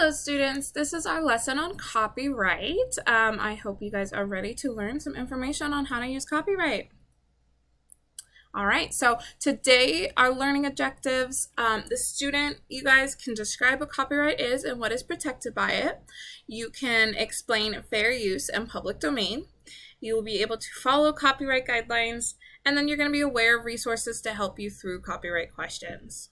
Hello students, this is our lesson on copyright. I hope you guys are ready to learn some information on how to use copyright. All right, so today our learning objectives, you guys can describe what copyright is and what is protected by it. You can explain fair use and public domain. You will be able to follow copyright guidelines, and then you're going to be aware of resources to help you through copyright questions.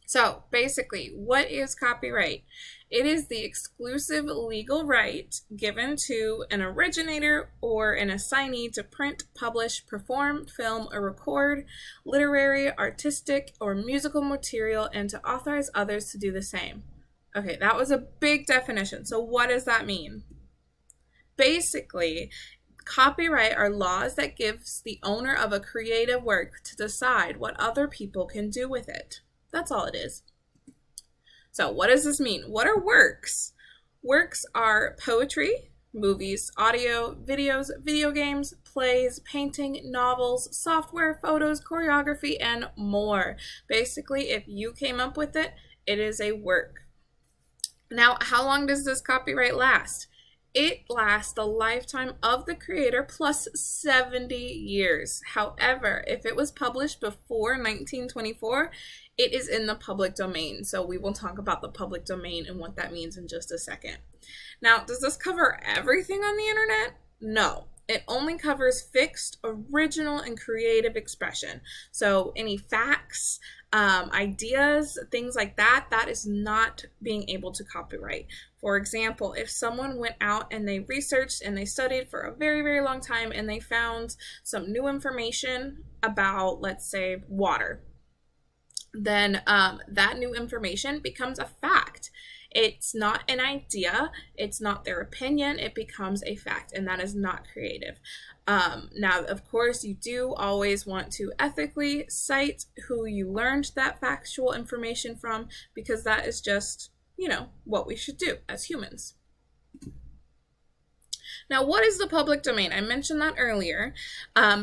So basically, what is copyright? It is the exclusive legal right given to an originator or an assignee to print, publish, perform, film, or record literary, artistic, or musical material and to authorize others to do the same. Okay, that was a big definition. So what does that mean? Basically, copyright are laws that gives the owner of a creative work to decide what other people can do with it. That's all it is. So what does this mean? What are works? Works are poetry, movies, audio, videos, video games, plays, painting, novels, software, photos, choreography, and more. Basically, if you came up with it, it is a work. Now, how long does this copyright last? It lasts the lifetime of the creator plus 70 years. However, if it was published before 1924, it is in the public domain. So we will talk about the public domain and what that means in just a second. Now, does this cover everything on the internet? No. It only covers fixed, original, and creative expression. So any facts, ideas, things like that, that is not being able to copyright. For example, if someone went out and they researched and they studied for a very, very long time and they found some new information about, let's say, water, then that new information becomes a fact. It's not an idea, it's not their opinion, it becomes a fact, and that is not creative. Now, of course, you do always want to ethically cite who you learned that factual information from, because that is just, what we should do as humans. Now, what is the public domain? I mentioned that earlier.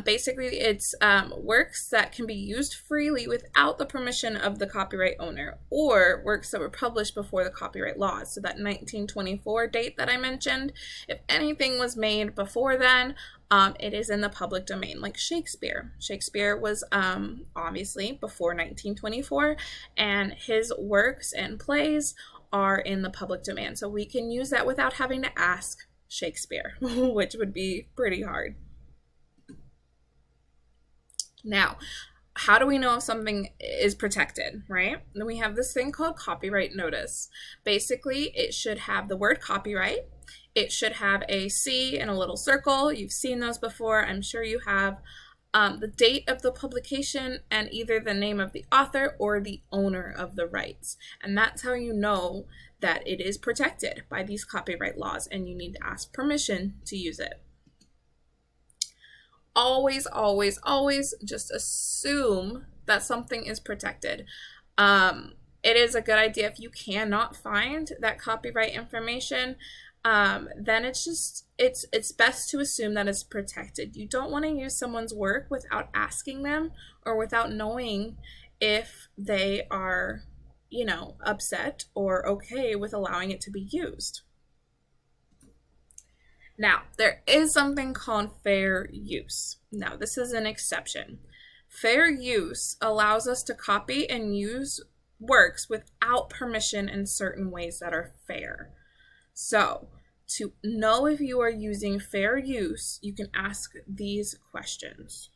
Basically, it's works that can be used freely without the permission of the copyright owner, or works that were published before the copyright laws. So that 1924 date that I mentioned, if anything was made before then, it is in the public domain, like Shakespeare. Shakespeare was obviously before 1924, and his works and plays are in the public domain. So we can use that without having to ask Shakespeare, which would be pretty hard. Now, how do we know if something is protected, right? Then we have this thing called copyright notice. Basically, it should have the word copyright. It should have a C and a little circle. You've seen those before. I'm sure you have. The date of the publication and either the name of the author or the owner of the rights. And that's how you know that it is protected by these copyright laws and you need to ask permission to use it. Always, always, always just assume that something is protected. It is a good idea if you cannot find that copyright information, then it's best to assume that it's protected. You don't want to use someone's work without asking them or without knowing if they are, upset or okay with allowing it to be used. Now, there is something called fair use. Now, this is an exception. Fair use allows us to copy and use works without permission in certain ways that are fair. So, to know if you are using fair use, you can ask these questions.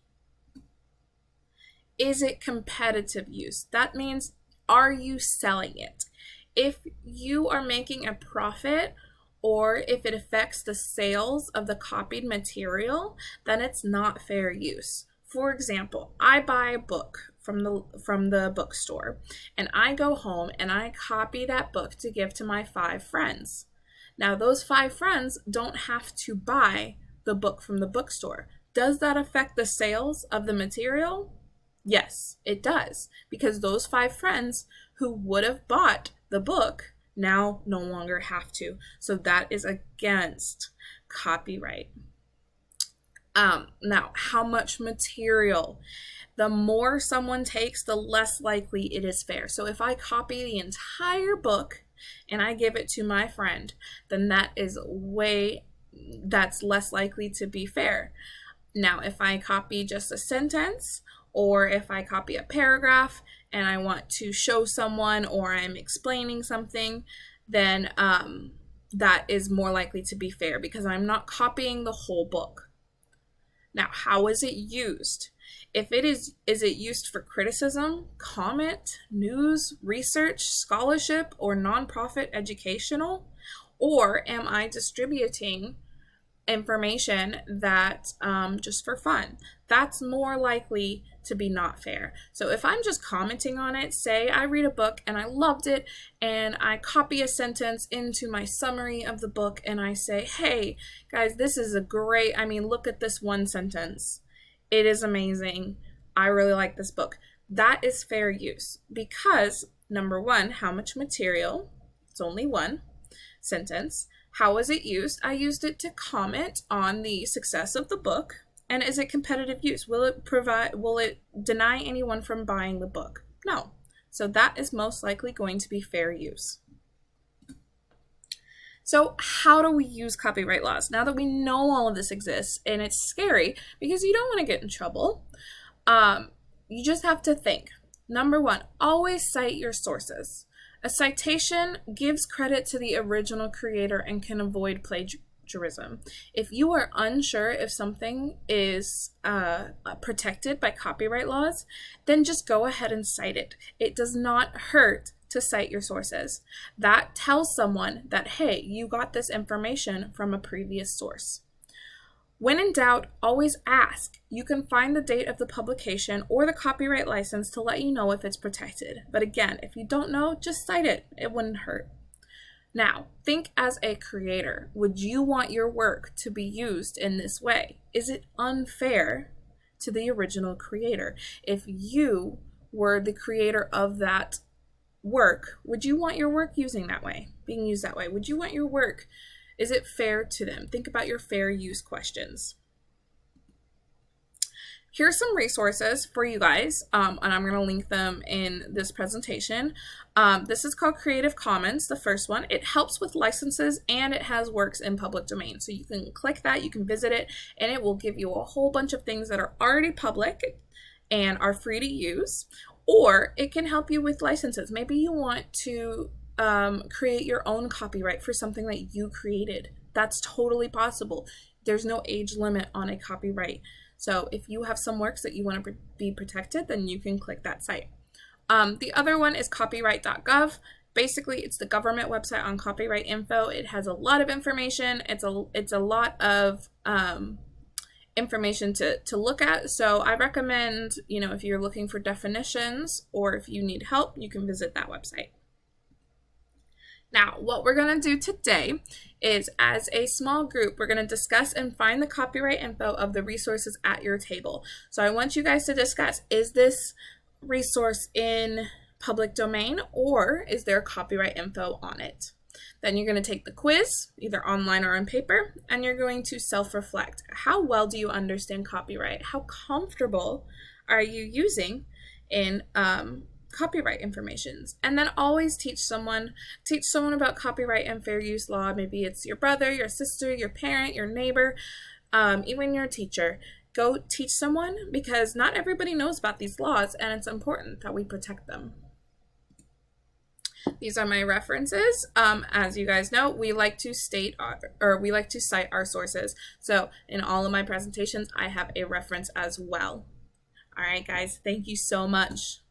Is it competitive use? That means, are you selling it? If you are making a profit or if it affects the sales of the copied material, then it's not fair use. For example, I buy a book from the bookstore and I go home and I copy that book to give to my 5 friends. Now, those 5 friends don't have to buy the book from the bookstore. Does that affect the sales of the material? Yes, it does, because those 5 friends who would have bought the book now no longer have to. So that is against copyright. Now, how much material? The more someone takes, the less likely it is fair. So if I copy the entire book and I give it to my friend, then that's less likely to be fair. Now, if I copy just a sentence, or if I copy a paragraph and I want to show someone, or I'm explaining something, then that is more likely to be fair because I'm not copying the whole book. Now, how is it used? If it is it used for criticism, comment, news, research, scholarship, or nonprofit educational? Or am I distributing information that just for fun? That's more likely to be not fair. So if I'm just commenting on it, say I read a book and I loved it, and I copy a sentence into my summary of the book and I say, hey guys, this is look at this one sentence. It is amazing. I really like this book. That is fair use because, number one, how much material? It's only one sentence. How was it used? I used it to comment on the success of the book. And is it competitive use? Will it deny anyone from buying the book? No. So that is most likely going to be fair use. So how do we use copyright laws? Now that we know all of this exists, and it's scary because you don't want to get in trouble, you just have to think. Number one, always cite your sources. A citation gives credit to the original creator and can avoid plagiarism. If you are unsure if something is protected by copyright laws, then just go ahead and cite it. It does not hurt to cite your sources. That tells someone that, hey, you got this information from a previous source. When in doubt, always ask. You can find the date of the publication or the copyright license to let you know if it's protected. But again, if you don't know, just cite it. It wouldn't hurt. Now, think as a creator. Would you want your work to be used in this way? Is it unfair to the original creator? If you were the creator of that work, would you want your work being used that way? Would you want your work? Is it fair to them? Think about your fair use questions. Here's some resources for you guys, and I'm going to link them in this presentation. This is called Creative Commons, the first one. It helps with licenses, and it has works in public domain. So you can click that, you can visit it, and it will give you a whole bunch of things that are already public and are free to use. Or it can help you with licenses. Maybe you want to create your own copyright for something that you created. That's totally possible. There's no age limit on a copyright. So if you have some works that you want to be protected, then you can click that site. The other one is copyright.gov. Basically, it's the government website on copyright info. It has a lot of information. It's a lot of information to look at. So I recommend, if you're looking for definitions or if you need help, you can visit that website. Now, what we're going to do today is, as a small group, we're going to discuss and find the copyright info of the resources at your table. So I want you guys to discuss, is this resource in public domain or is there copyright info on it? Then you're going to take the quiz, either online or on paper, and you're going to self-reflect. How well do you understand copyright? How comfortable are you using in copyright informations? And then always teach someone about copyright and fair use law. Maybe it's your brother, your sister, your parent, your neighbor, even your teacher. Go teach someone because not everybody knows about these laws, and it's important that we protect them. These are my references. As you guys know, we like to cite our sources. So in all of my presentations, I have a reference as well. All right, guys, thank you so much.